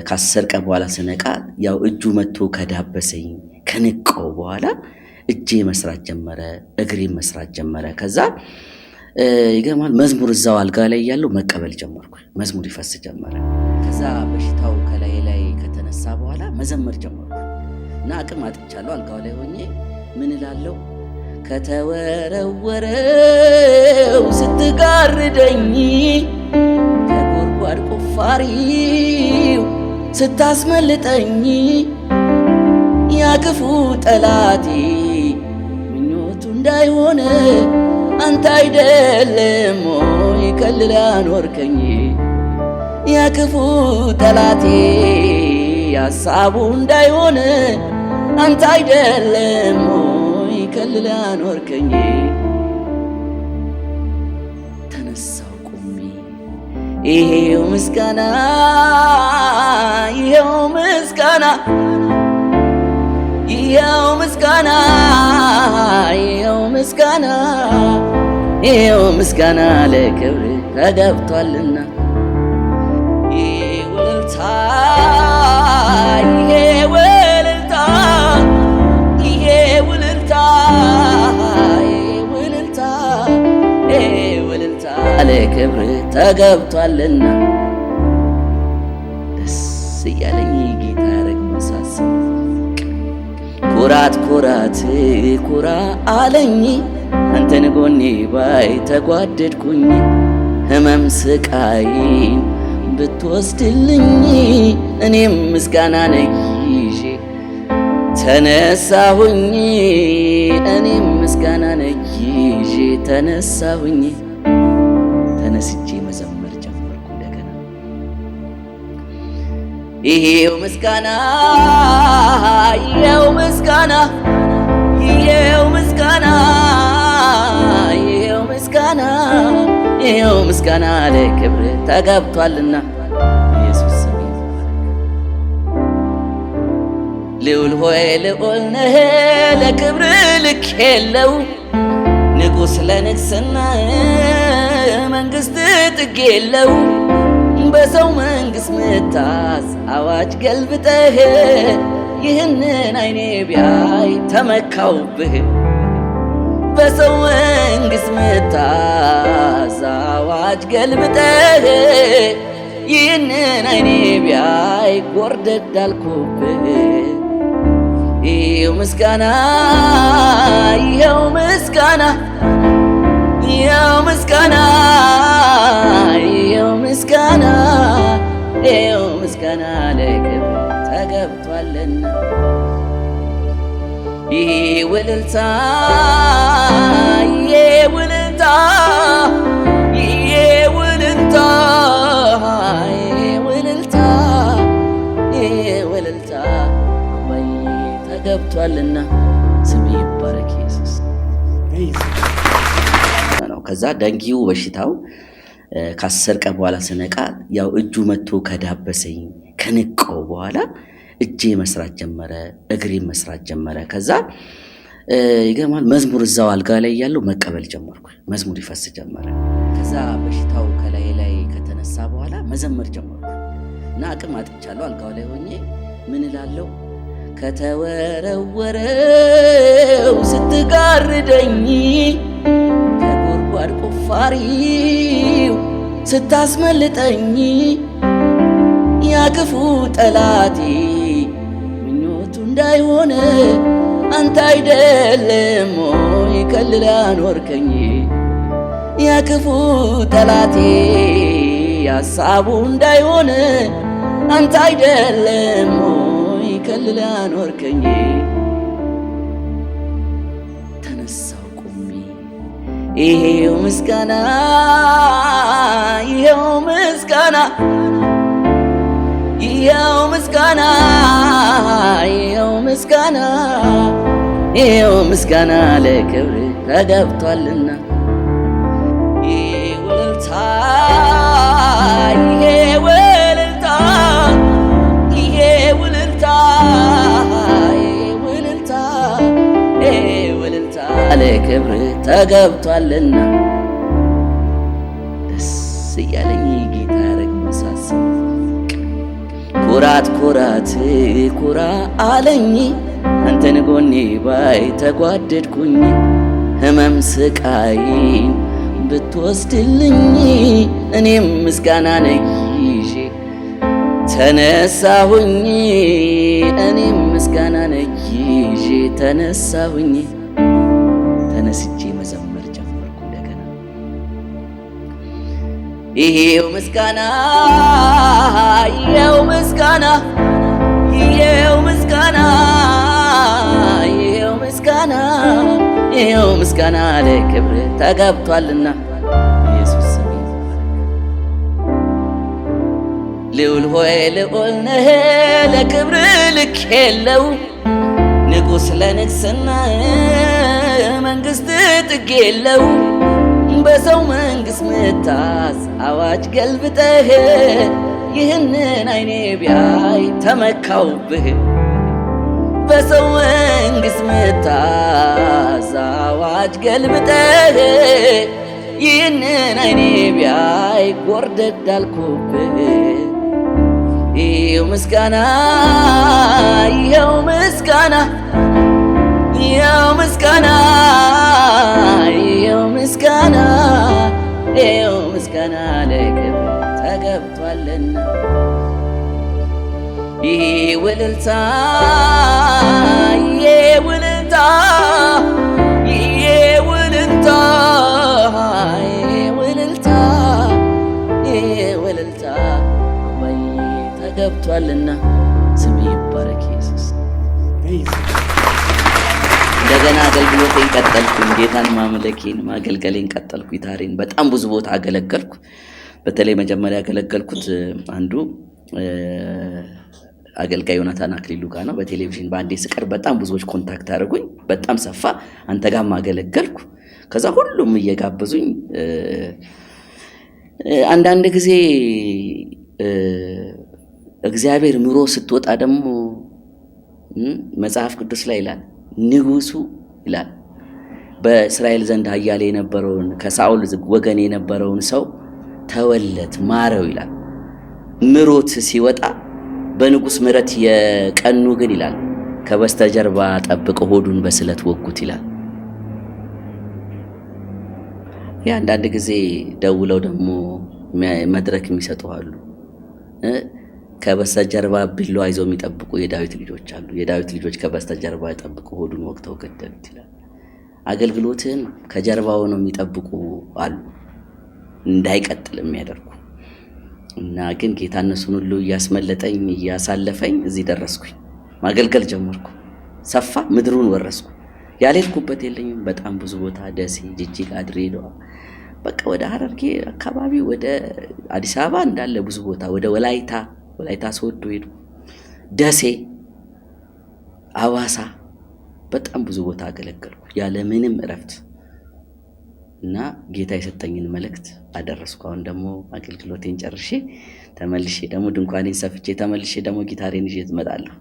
ከ10 ቀን በኋላ ስነቃ ያው እጁ መጥቶ ከዳበሰኝ ከነቃው በኋላ እጄ መስራት ጀመረ፣ እግሬ መስራት ጀመረ። ከዛ ይገርማል መዝሙር እዛው አልጋ ላይ ያለው መቀበል ጀመርኩ። መዝሙር ይፈስ ጀመረ። ከዛ በሽታው ከላይ ላይ ከተነሳ በኋላ መዘመር ጀመርኩ እና አቅም አጥቻለሁ። አልጋው ላይ ሆኜ ምን እላለሁ? ከተወረወረው ስትጋርደኝ ከጉድጓድ ቆፋሪው ስታስመልጠኝ ያ ክፉ ጠላቴ ምኞቱ እንዳይሆን አንተ አይደለም ወይ ከልላ ኖርከኝ? ያ ክፉ ጠላቴ ያሳቡ እንዳይሆን አንተ አይደለም ወይ ከልላ ኖርከኝ? ተነሳው ቆሜ ይሄው ምስጋና ይሄው ምስጋና ይሄው ምስጋና ይሄው ምስጋና ይሄው ምስጋና ለክብር ተገብቷልና ይሄ ውልልታ ይሄ ውልልታ ይሄ ውልልታ ይሄ ውልልታ ይሄ ውልልታ ለክብር ተገብቷልና ደስ እያለኝ ጌታ ያረግም ሳስብ ኩራት ኩራት ኩራ አለኝ አንተን ጎኔ ባይ ተጓደድኩኝ ህመም ስቃይን ብትወስድልኝ እኔም ምስጋና ነይዤ ተነሳሁኝ እኔም ምስጋና ነይዤ ተነሳሁኝ። ተነስቼ መዘመር ጀመርኩ እንደገና ይሄው ምስጋና ይሄው ምስጋና ይሄው ምስጋና ይሄው ምስጋና ይሄው ምስጋና ለክብር ተገብቷልና ኢየሱስ ስም ይባረክ። ልዑል ሆይ ልዑል ነህ ለክብር ልክ የለው ንጉሥ ለንግሥና መንግሥት ጥግ የለው በሰው መንግሥት ምታዝ አዋጅ ገልብጠህ ይህንን አይኔ ቢያይ ተመካውብህ በሰው መንግሥት ምታዝ አዋጅ ገልብጠህ ይህንን አይኔ ቢያይ ጎርደድ አልኩብህ። ይኸው ምስጋና ይኸው ምስጋና ይኸው ምስጋና ይኸው ምስጋና ይኸው ምስጋና ለክብር ተገብቷልና ይሄ ውልልታ ይሄ ውልልታ ይሄ ውልልታ ይሄ ውልልታ ይሄ ውልልታ ወይ ተገብቷልና ስም ይባረክ ኢየሱስ ነው። ከዛ ደንጊው በሽታው ከ10 ቀን በኋላ ስነቃ ያው እጁ መጥቶ ከዳበሰኝ ከነቃው በኋላ እጄ መስራት ጀመረ፣ እግሬ መስራት ጀመረ። ከዛ ይገርማል መዝሙር እዛው አልጋ ላይ ያለው መቀበል ጀመርኩ። መዝሙር ይፈስ ጀመረ። ከዛ በሽታው ከላይ ላይ ከተነሳ በኋላ መዘመር ጀመርኩ እና አቅም አጥቻለሁ። አልጋው ላይ ሆኜ ምን እላለሁ? ከተወረወረው ስትጋርደኝ ከጉድጓድ ቆፋሪው ስታስመልጠኝ ያ ክፉ ጠላቴ ምኞቱ እንዳይሆን አንተ አይደለም ወይ ከልላ ኖርከኝ? ያ ክፉ ጠላቴ ያሳቡ እንዳይሆን አንተ አይደለም ወይ ከልላ ኖርከኝ? ተነሳው ቆሜ ይሄው ምስጋና ይሄው ምስጋና ይሄው ምስጋና ይሄው ምስጋና ይሄው ምስጋና ለክብር ተገብቷልና ይሄ ውልልታ ይሄ ውልልታ ይሄ ውልልታ ይሄ ውልልታ ይሄ ውልልታ ለክብር ተገብቷልና ደስ እያለኝ ጌታ ያረግም ሳስብ ኩራት ኩራት ኩራ አለኝ አንተን ጎኔ ባይ ተጓደድኩኝ ህመም ስቃይን ብትወስድልኝ እኔም ምስጋና ነይዤ ተነሳሁኝ እኔም ምስጋና ነይዤ ተነሳሁኝ። ተነስቼ መዘመር ጀመርኩ እንደገና ይሄው ምስጋና ይሄው ምስጋና ይሄው ምስጋና ይሄው ምስጋና ይሄው ምስጋና ለክብር ተገብቷልና ኢየሱስ ስም ልዑል ሆይ ልዑል ነህ ለክብር ልክ የለው ንጉሥ ለንግሥና መንግሥት ጥግ የለው በሰው መንግሥት ምታዝ አዋጅ ገልብጠህ ይህንን አይኔ ቢያይ ተመካውብህ በሰው መንግሥት ምታዝ አዋጅ ገልብጠህ ይህንን አይኔ ቢያይ ጎርደድ አልኩብህ። ይኸው ምስጋና ይኸው ምስጋና ይኸው ምስጋና ይኸው ምስጋና ይኸው ምስጋና ለክብር ተገብቷልና ይሄ ውልልታ ይሄ ውልልታ ይሄ ውልልታ ይሄ ውልልታ ይሄ ውልልታ ወይ ተገብቷልና ስም ይባረክ ኢየሱስ። እንደገና አገልግሎቴን ቀጠልኩኝ። ጌታን ማምለኬን ማገልገሌን ቀጠልኩ። ጊታሬን በጣም ብዙ ቦታ አገለገልኩ። በተለይ መጀመሪያ ያገለገልኩት አንዱ አገልጋይ ዮናታን አክሊሉ ጋር ነው። በቴሌቪዥን በአንዴ ስቀር በጣም ብዙዎች ኮንታክት አድርጉኝ። በጣም ሰፋ። አንተ ጋር ማገለገልኩ። ከዛ ሁሉም እየጋበዙኝ አንዳንድ ጊዜ እግዚአብሔር ምሮ ስትወጣ ደግሞ መጽሐፍ ቅዱስ ላይ ይላል ንጉሱ ይላል በእስራኤል ዘንድ ኃያል የነበረውን ከሳኦል ወገን የነበረውን ሰው ተወለት ማረው ይላል። ምሮት ሲወጣ በንጉስ ምረት የቀኑ ግን ይላል ከበስተጀርባ ጠብቀው ሆዱን በስለት ወጉት ይላል። አንዳንድ ጊዜ ደውለው ደግሞ መድረክ የሚሰጡ አሉ። ከበስተጀርባ ቢላዋ ይዘው የሚጠብቁ የዳዊት ልጆች አሉ። የዳዊት ልጆች ከበስተጀርባ ጠብቁ ሆዱን ወግተው ገደሉት ይላል። አገልግሎትን ከጀርባው ነው የሚጠብቁ አሉ እንዳይቀጥል የሚያደርጉ እና ግን ጌታ እነሱን ሁሉ እያስመለጠኝ እያሳለፈኝ እዚህ ደረስኩኝ። ማገልገል ጀመርኩ። ሰፋ ምድሩን ወረስኩ። ያልሄድኩበት የለኝም። በጣም ብዙ ቦታ ደሴ፣ ጅጅጋ፣ ድሬዳዋ በቃ ወደ ሐረርጌ አካባቢ ወደ አዲስ አበባ እንዳለ ብዙ ቦታ ወደ ወላይታ ሶዶ ሄዱ። ደሴ፣ አዋሳ በጣም ብዙ ቦታ አገለገልኩ ያለ ምንም እረፍት እና ጌታ የሰጠኝን መልእክት አደረስኩ። አሁን ደግሞ አገልግሎቴን ጨርሼ ተመልሼ ደግሞ ድንኳኔን ሰፍቼ ተመልሼ ደግሞ ጊታሬን ይዤ እመጣለሁ።